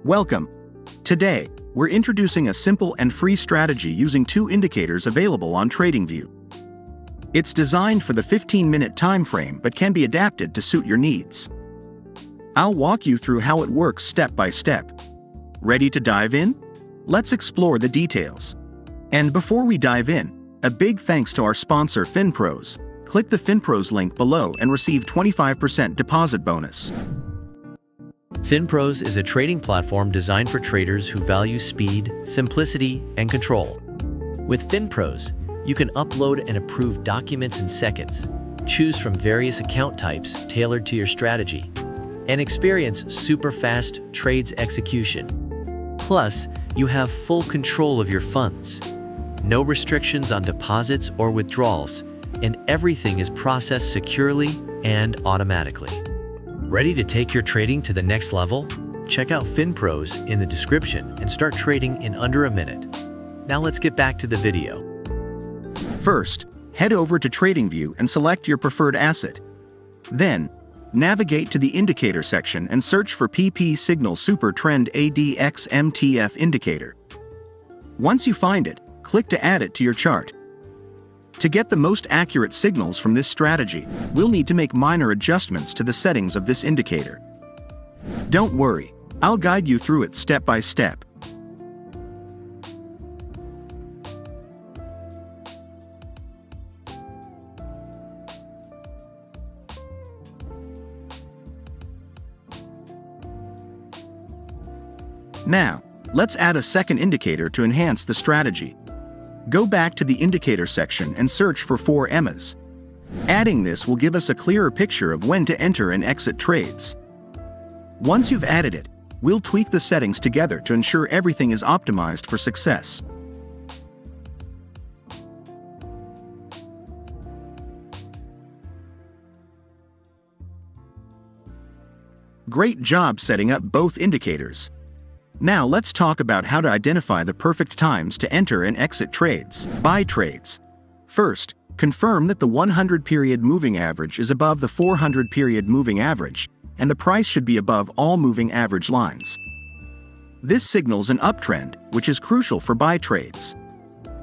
Welcome. Today, we're introducing a simple and free strategy using two indicators available on TradingView. It's designed for the 15-minute time frame but can be adapted to suit your needs. I'll walk you through how it works step by step. Ready to dive in? Let's explore the details. And before we dive in, a big thanks to our sponsor FinPros. Click the FinPros link below and receive 25% deposit bonus. FinPros is a trading platform designed for traders who value speed, simplicity, and control. With FinPros, you can upload and approve documents in seconds, choose from various account types tailored to your strategy, and experience super fast trades execution. Plus, you have full control of your funds. No restrictions on deposits or withdrawals, and everything is processed securely and automatically. Ready to take your trading to the next level? Check out FinPros in the description and start trading in under a minute. Now let's get back to the video. First, head over to TradingView and select your preferred asset. Then, navigate to the indicator section and search for PP Signal Super Trend ADX MTF indicator. Once you find it, click to add it to your chart. To get the most accurate signals from this strategy, we'll need to make minor adjustments to the settings of this indicator. Don't worry, I'll guide you through it step by step. Now, let's add a second indicator to enhance the strategy. Go back to the indicator section and search for 4 EMAs. Adding this will give us a clearer picture of when to enter and exit trades. Once you've added it, we'll tweak the settings together to ensure everything is optimized for success. Great job setting up both indicators. Now let's talk about how to identify the perfect times to enter and exit trades. Buy trades. First, confirm that the 100-period moving average is above the 400-period moving average, and the price should be above all moving average lines. This signals an uptrend, which is crucial for buy trades.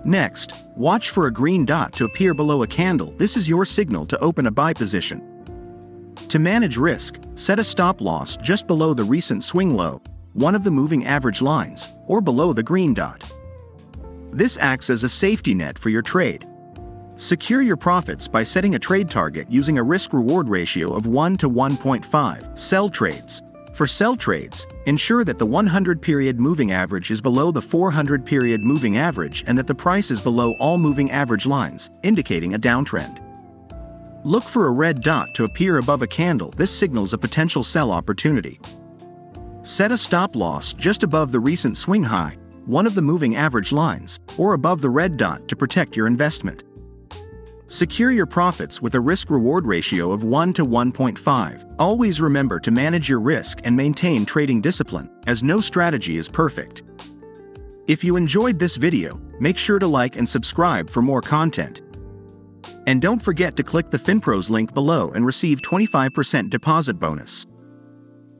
Next, watch for a green dot to appear below a candle. This is your signal to open a buy position. To manage risk, set a stop loss just below the recent swing low, one of the moving average lines, or below the green dot. This acts as a safety net for your trade. Secure your profits by setting a trade target using a risk-reward ratio of 1 to 1.5. Sell trades. For sell trades, ensure that the 100-period moving average is below the 400-period moving average and that the price is below all moving average lines, indicating a downtrend. Look for a red dot to appear above a candle. This signals a potential sell opportunity. Set a stop loss just above the recent swing high, one of the moving average lines, or above the red dot to protect your investment. Secure your profits with a risk-reward ratio of 1 to 1.5. Always remember to manage your risk and maintain trading discipline, as no strategy is perfect. If you enjoyed this video, make sure to like and subscribe for more content. And don't forget to click the FinPros link below and receive 25% deposit bonus.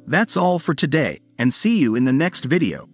That's all for today, and see you in the next video.